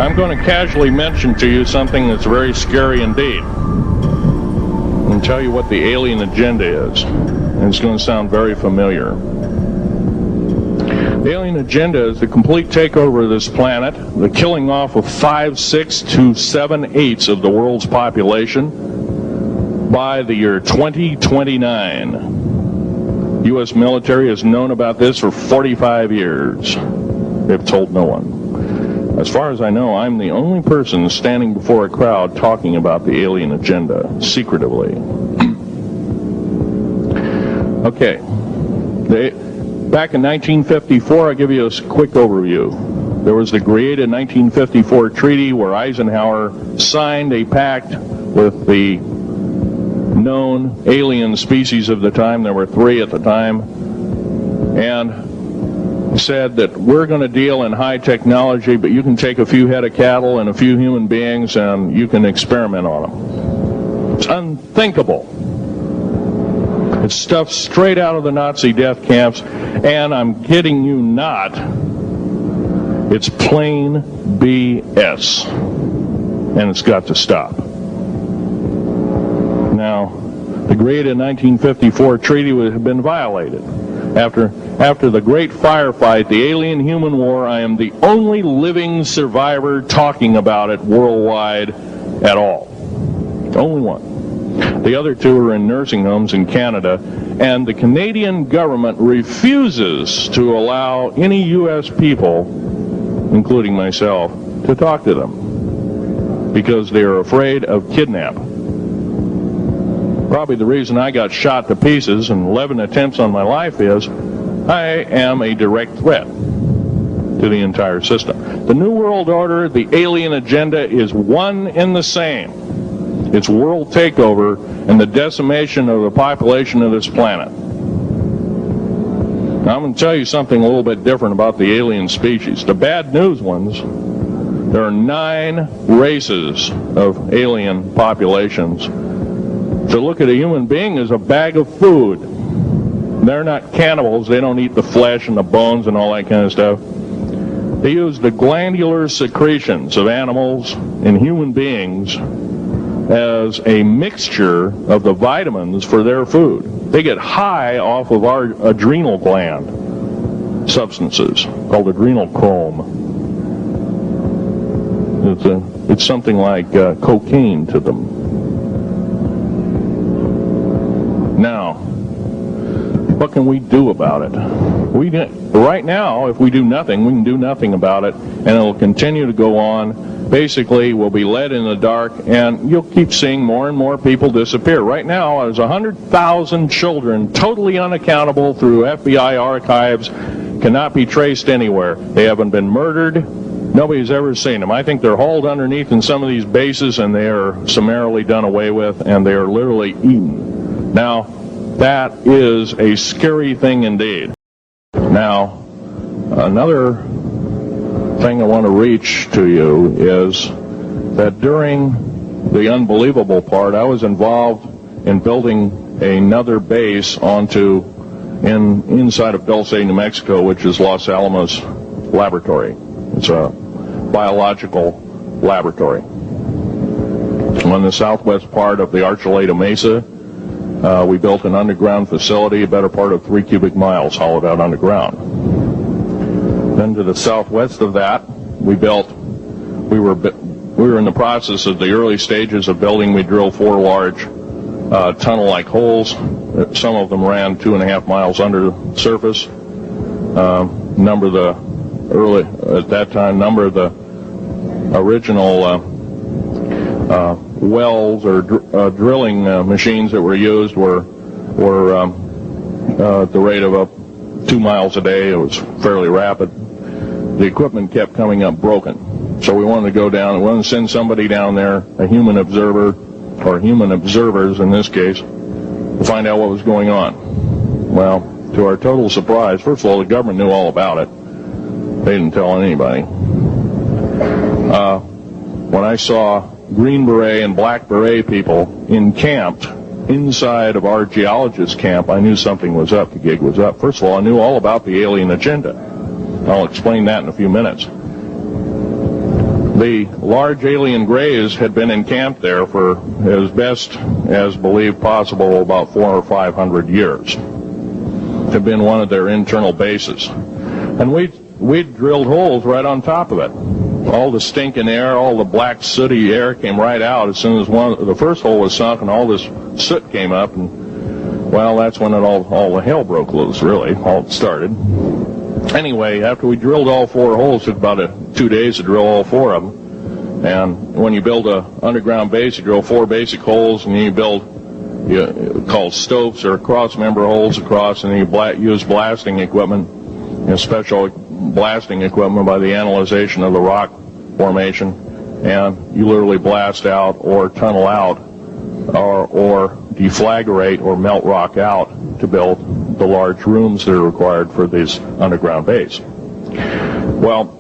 I'm going to casually mention to you something that's very scary indeed, and tell you what the alien agenda is. And it's going to sound very familiar. The alien agenda is the complete takeover of this planet, the killing off of 5, 6 to 7 eighths of the world's population by the year 2029. U.S. military has known about this for 45 years. They've told no one. As far as I know, I'm the only person standing before a crowd talking about the alien agenda, secretively. Okay. Back in 1954, I'll give you a quick overview. There was the created 1954 treaty where Eisenhower signed a pact with the known alien species of the time. There were 3 at the time. And said that we're going to deal in high technology, but you can take a few head of cattle and a few human beings and you can experiment on them. It's unthinkable. It's stuff straight out of the Nazi death camps, and I'm kidding you not, it's plain BS, and it's got to stop. Now, the created 1954 treaty would have been violated. After the great firefight, the alien-human war, I am the only living survivor talking about it worldwide at all. Only one. The other 2 are in nursing homes in Canada, and the Canadian government refuses to allow any U.S. people, including myself, to talk to them because they are afraid of kidnap. Probably the reason I got shot to pieces and 11 attempts on my life is I am a direct threat to the entire system. The New World Order, the alien agenda is one and the same. It's world takeover and the decimation of the population of this planet. Now, I'm going to tell you something a little bit different about the alien species. The bad news ones, there are 9 races of alien populations. To look at a human being as a bag of food. They're not cannibals. They don't eat the flesh and the bones and all that kind of stuff. They use the glandular secretions of animals and human beings as a mixture of the vitamins for their food. They get high off of our adrenal gland substances called adrenal chrome. It's something like cocaine to them. Now, what can we do about it? Right now, if we do nothing, we can do nothing about it, and it'll continue to go on. Basically, we'll be led in the dark, and you'll keep seeing more and more people disappear. Right now, there's 100,000 children totally unaccountable through FBI archives, cannot be traced anywhere. They haven't been murdered. Nobody's ever seen them. I think they're hauled underneath in some of these bases, and they are summarily done away with, and they are literally eaten. Now, that is a scary thing indeed. Now, another thing I want to reach to you is that during the unbelievable part, I was involved in building another base inside of Dulce, New Mexico, which is Los Alamos Laboratory. It's a biological laboratory. On the southwest part of the Archuleta Mesa, we built an underground facility, a better part of 3 cubic miles hollowed out underground. Then to the southwest of that, we were in the process of the early stages of building. We drilled 4 large tunnel-like holes. Some of them ran 2.5 miles under the surface. Number of the original wells or drilling machines that were used were at the rate of up 2 miles a day. It was fairly rapid. The equipment kept coming up broken. So we wanted to go down and we wanted to send somebody down there, a human observer, or human observers in this case, to find out what was going on. Well, to our total surprise, first of all, the government knew all about it. They didn't tell anybody. When I saw Green Beret and Black Beret people encamped inside of our geologist camp, I knew something was up. The gig was up. First of all, I knew all about the alien agenda. I'll explain that in a few minutes. The large alien grays had been encamped there for as best as believed possible about 400 or 500 years. It had been one of their internal bases. And we'd drilled holes right on top of it. All the stinking air, all the black sooty air came right out as soon as the first hole was sunk, and all this soot came up, and well, that's when all the hell broke loose, really, all it started. Anyway, after we drilled all 4 holes, it took about 2 days to drill all 4 of them. And when you build an underground base, you drill 4 basic holes, and then you build called stopes or cross-member holes across, and then you use blasting equipment, special blasting equipment by the analyzation of the rock formation, and you literally blast out or tunnel out or deflagrate or melt rock out to build the large rooms that are required for this underground base. Well,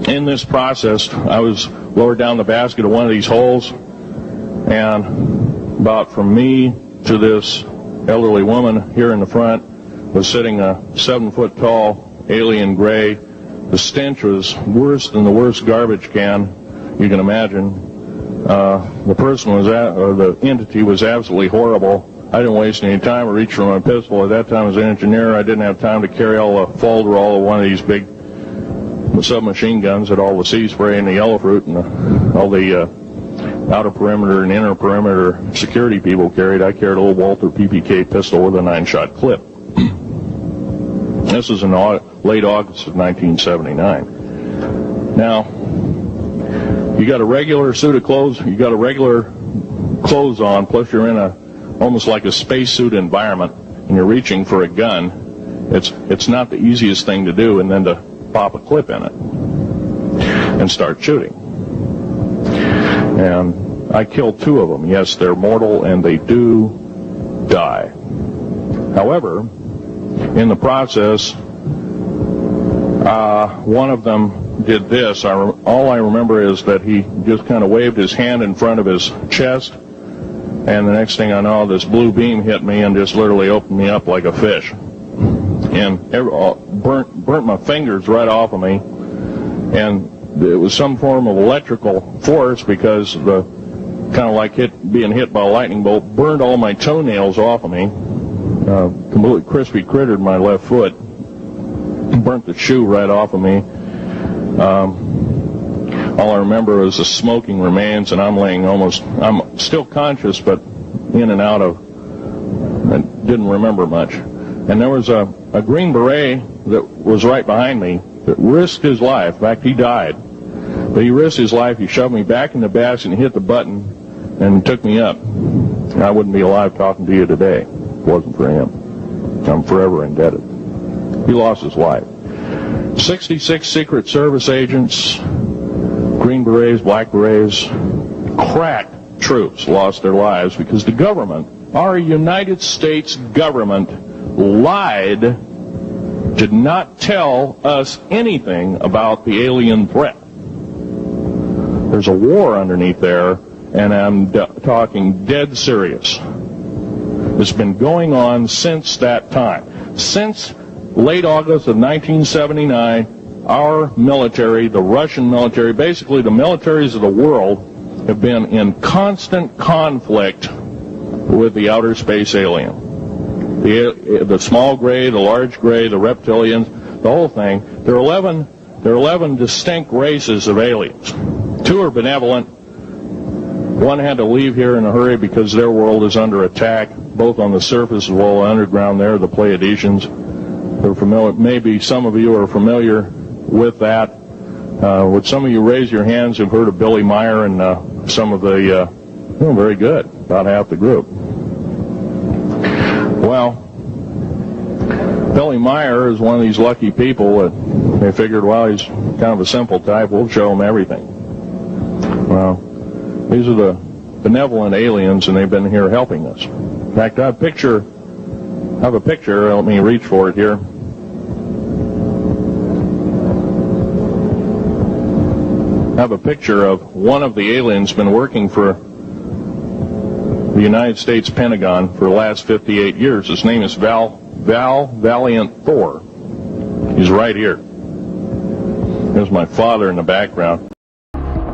in this process, I was lowered down the basket of one of these holes, and about from me to this elderly woman here in the front was sitting a 7-foot-tall alien gray. The stench was worse than the worst garbage can you can imagine. The person or the entity was absolutely horrible. I didn't waste any time. I reached for my pistol. At that time, as an engineer, I didn't have time to carry all the folderol of one of these big submachine guns that all the sea spray and the yellow fruit and all the outer perimeter and inner perimeter security people carried. I carried a little Walter PPK pistol with a 9-shot clip. This was in late August of 1979. Now, you got a regular suit of clothes, you got a regular clothes on, plus you're in almost like a spacesuit environment, and you're reaching for a gun. It's not the easiest thing to do, and then to pop a clip in it and start shooting. And I killed 2 of them. Yes, they're mortal, and they do die. However, in the process, one of them did this. All I remember is that he just kind of waved his hand in front of his chest, and the next thing I know, this blue beam hit me and just literally opened me up like a fish, and burnt my fingers right off of me. And it was some form of electrical force, because the kind of like being hit by a lightning bolt burned all my toenails off of me. Completely crispy crittered my left foot, burnt the shoe right off of me. All I remember is the smoking remains, and I'm still conscious, but in and out of, I didn't remember much. And there was a Green Beret that was right behind me that risked his life. In fact, he died. But he risked his life. He shoved me back in the basket and hit the button and took me up. And I wouldn't be alive talking to you today if it wasn't for him. I'm forever indebted. He lost his life. 66 Secret Service agents, Green Berets, Black Berets, crack troops lost their lives because the government, our United States government, lied, did not tell us anything about the alien threat. There's a war underneath there, and I'm talking dead serious. It's been going on since that time. Since late August of 1979, our military, the Russian military, basically the militaries of the world, have been in constant conflict with the outer space alien. The small gray, the large gray, the reptilians, the whole thing. There are 11 distinct races of aliens. 2 are benevolent. 1 had to leave here in a hurry because their world is under attack, both on the surface as well as underground. There, the Pleiadians. They're familiar. Maybe some of you are familiar with that. Would some of you raise your hands who've heard of Billy Meyer and some of the, very good, about half the group. Well, Billy Meyer is one of these lucky people that they figured, well, he's kind of a simple type, we'll show him everything. Well, these are the benevolent aliens, and they've been here helping us. In fact, I have a picture, let me reach for it here. I have a picture of one of the aliens been working for the United States Pentagon for the last 58 years. His name is Val Valiant Thor. He's right here. There's my father in the background.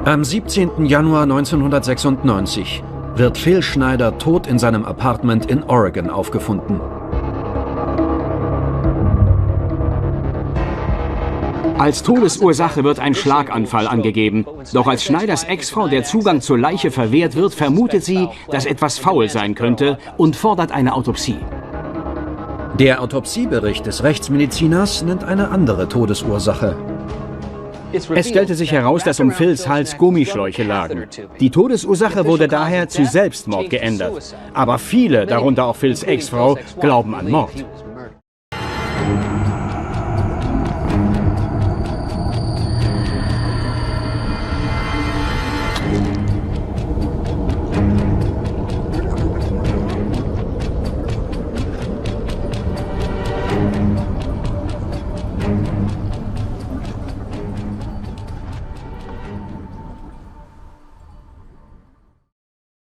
Am 17. Januar 1996 wird Phil Schneider tot in seinem Apartment in Oregon aufgefunden. Als Todesursache wird ein Schlaganfall angegeben. Doch als Schneiders Ex-Frau der Zugang zur Leiche verwehrt wird, vermutet sie, dass etwas faul sein könnte und fordert eine Autopsie. Der Autopsiebericht des Rechtsmediziners nennt eine andere Todesursache. Es stellte sich heraus, dass um Phils Hals Gummischläuche lagen. Die Todesursache wurde daher zu Selbstmord geändert. Aber viele, darunter auch Phils Ex-Frau, glauben an Mord.